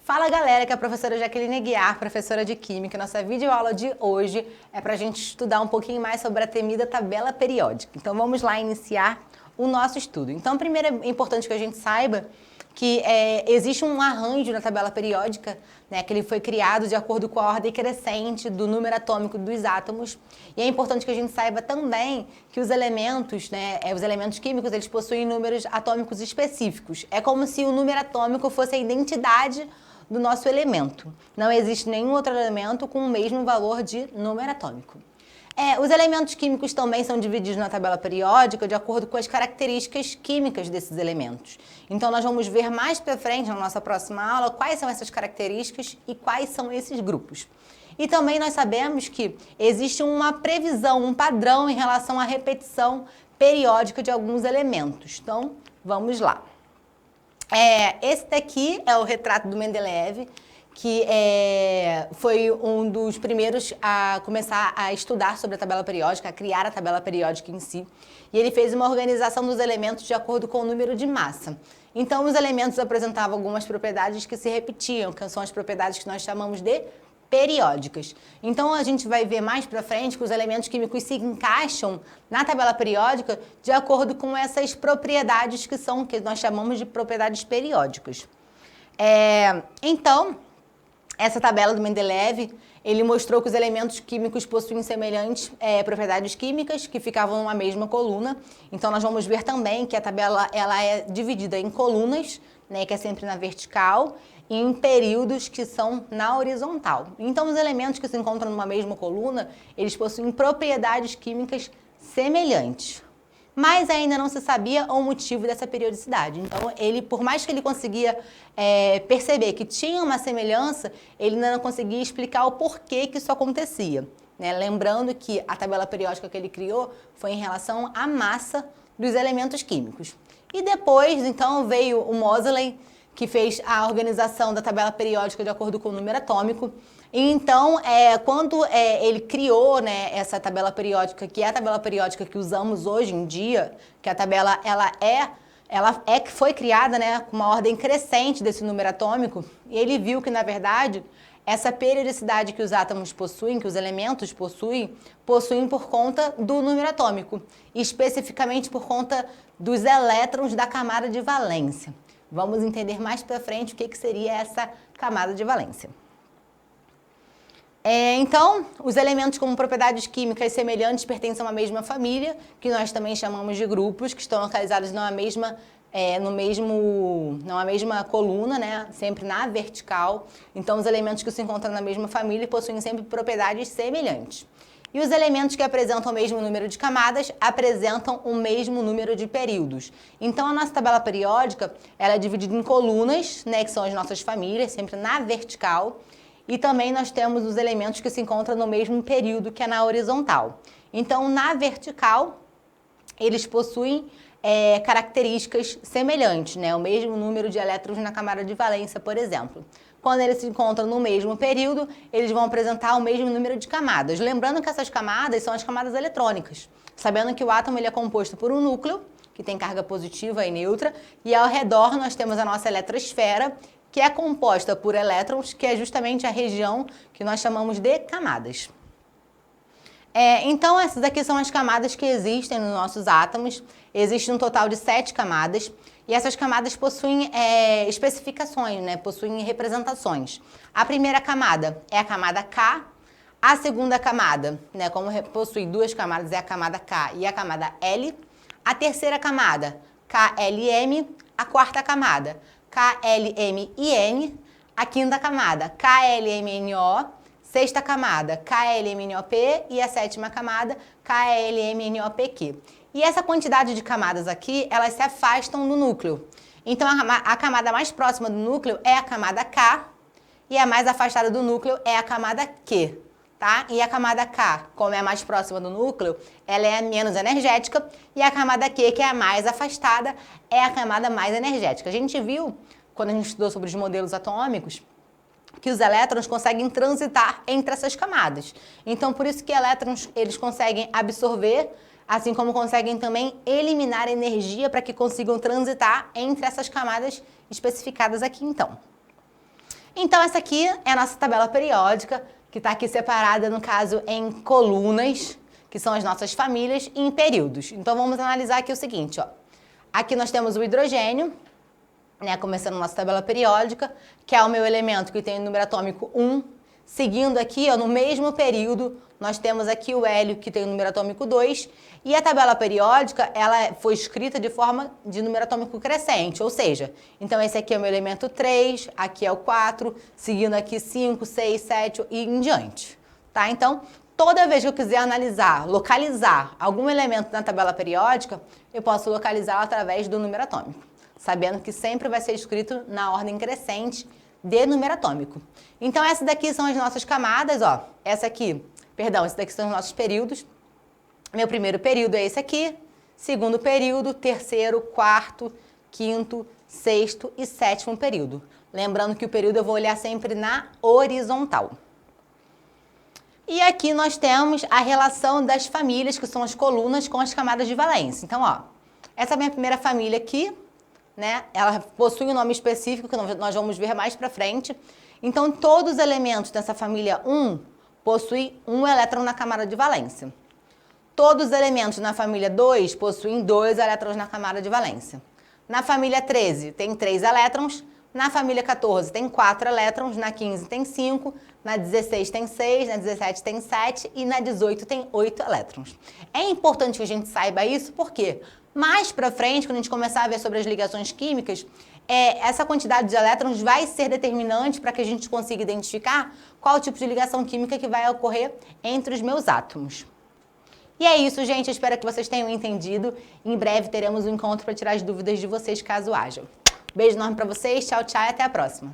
Fala galera, que é a professora Jaqueline Aguiar, professora de Química. Nossa videoaula de hoje é para a gente estudar um pouquinho mais sobre a temida tabela periódica. Então vamos lá iniciar o nosso estudo. Então primeiro é importante que a gente saiba que existe um arranjo na tabela periódica, né, que ele foi criado de acordo com a ordem crescente do número atômico dos átomos. E é importante que a gente saiba também que os elementos, os elementos químicos, eles possuem números atômicos específicos. É como se o número atômico fosse a identidade do nosso elemento. Não existe nenhum outro elemento com o mesmo valor de número atômico. Os elementos químicos também são divididos na tabela periódica de acordo com as características químicas desses elementos. Então nós vamos ver mais para frente na nossa próxima aula quais são essas características e quais são esses grupos. E também nós sabemos que existe uma previsão, um padrão em relação à repetição periódica de alguns elementos. Então, vamos lá. Esse daqui é o retrato do Mendeleev, que foi um dos primeiros a começar a estudar sobre a tabela periódica, a criar a tabela periódica em si. E ele fez uma organização dos elementos de acordo com o número de massa. Então, os elementos apresentavam algumas propriedades que se repetiam, que são as propriedades que nós chamamos de periódicas. Então, a gente vai ver mais para frente que os elementos químicos se encaixam na tabela periódica de acordo com essas propriedades que nós chamamos de propriedades periódicas. Então, essa tabela do Mendeleev, ele mostrou que os elementos químicos possuem semelhantes propriedades químicas que ficavam numa mesma coluna. Então, nós vamos ver também que a tabela ela é dividida em colunas, né, que é sempre na vertical, e em períodos que são na horizontal. Então, os elementos que se encontram numa mesma coluna, eles possuem propriedades químicas semelhantes. Mas ainda não se sabia o motivo dessa periodicidade. Então, por mais que ele conseguia perceber que tinha uma semelhança, ele ainda não conseguia explicar o porquê que isso acontecia, né? Lembrando que a tabela periódica que ele criou foi em relação à massa dos elementos químicos. E depois, então, veio o Moseley, que fez a organização da tabela periódica de acordo com o número atômico. E então, quando ele criou, né, essa tabela periódica, que é a tabela periódica que usamos hoje em dia, que a tabela que foi criada, né, com uma ordem crescente desse número atômico, e ele viu que, na verdade, essa periodicidade que os átomos possuem, que os elementos possuem por conta do número atômico, especificamente por conta dos elétrons da camada de valência. Vamos entender mais para frente o que seria essa camada de valência. Então, os elementos com propriedades químicas semelhantes pertencem a uma mesma família, que nós também chamamos de grupos, que estão localizados numa mesma coluna, né? Sempre na vertical. Então, os elementos que se encontram na mesma família possuem sempre propriedades semelhantes. E os elementos que apresentam o mesmo número de camadas apresentam o mesmo número de períodos. Então, a nossa tabela periódica ela é dividida em colunas, né, que são as nossas famílias, sempre na vertical. E também nós temos os elementos que se encontram no mesmo período, que é na horizontal. Então, na vertical, eles possuem características semelhantes, né? O mesmo número de elétrons na camada de valência, por exemplo. Quando eles se encontram no mesmo período, eles vão apresentar o mesmo número de camadas. Lembrando que essas camadas são as camadas eletrônicas. Sabendo que o átomo ele é composto por um núcleo, que tem carga positiva e neutra, e ao redor nós temos a nossa eletrosfera, que é composta por elétrons, que é justamente a região que nós chamamos de camadas. Então, essas aqui são as camadas que existem nos nossos átomos. Existe um total de 7 camadas. E essas camadas possuem especificações, né? Possuem representações. A primeira camada é a camada K. A segunda camada, né, como possui 2 camadas, é a camada K e a camada L. A terceira camada, KLM. A quarta camada, KLMIN. A quinta camada, KLMNO. Sexta camada, KLMNOP, e a sétima camada, KLMNOPQ. E essa quantidade de camadas aqui, elas se afastam do núcleo. Então, a camada mais próxima do núcleo é a camada K, e a mais afastada do núcleo é a camada Q, tá? E a camada K, como é a mais próxima do núcleo, ela é a menos energética, e a camada Q, que é a mais afastada, é a camada mais energética. A gente viu, quando a gente estudou sobre os modelos atômicos, que os elétrons conseguem transitar entre essas camadas. Então, por isso que elétrons eles conseguem absorver, assim como conseguem também eliminar energia para que consigam transitar entre essas camadas especificadas aqui, então. Então, essa aqui é a nossa tabela periódica, que está aqui separada, no caso, em colunas, que são as nossas famílias, e em períodos. Então, vamos analisar aqui o seguinte, ó. Aqui nós temos o hidrogênio, né, começando a nossa tabela periódica, que é o meu elemento que tem o número atômico 1. Seguindo aqui, ó, no mesmo período, nós temos aqui o hélio, que tem o número atômico 2. E a tabela periódica, ela foi escrita de forma de número atômico crescente, ou seja, então esse aqui é o meu elemento 3, aqui é o 4, seguindo aqui 5, 6, 7 e em diante, tá? Então, toda vez que eu quiser analisar, localizar algum elemento na tabela periódica, eu posso localizá-lo através do número atômico, sabendo que sempre vai ser escrito na ordem crescente de número atômico. Então, essas daqui são as nossas camadas, ó. Esses daqui são os nossos períodos. Meu primeiro período é esse aqui, segundo período, terceiro, quarto, quinto, sexto e sétimo período. Lembrando que o período eu vou olhar sempre na horizontal. E aqui nós temos a relação das famílias, que são as colunas, com as camadas de valência. Então, ó, essa é a minha primeira família aqui, né? Ela possui um nome específico que nós vamos ver mais pra frente. Então, todos os elementos dessa família 1 possuem um elétron na camada de valência. Todos os elementos na família 2 possuem 2 elétrons na camada de valência. Na família 13 tem 3 elétrons, na família 14 tem 4 elétrons, na 15 tem 5, na 16 tem 6, na 17 tem 7 e na 18 tem 8 elétrons. É importante que a gente saiba isso porque mais pra frente, quando a gente começar a ver sobre as ligações químicas, essa quantidade de elétrons vai ser determinante para que a gente consiga identificar qual tipo de ligação química que vai ocorrer entre os meus átomos. E é isso, gente. Eu espero que vocês tenham entendido. Em breve teremos um encontro para tirar as dúvidas de vocês, caso haja. Beijo enorme para vocês. Tchau, tchau e até a próxima.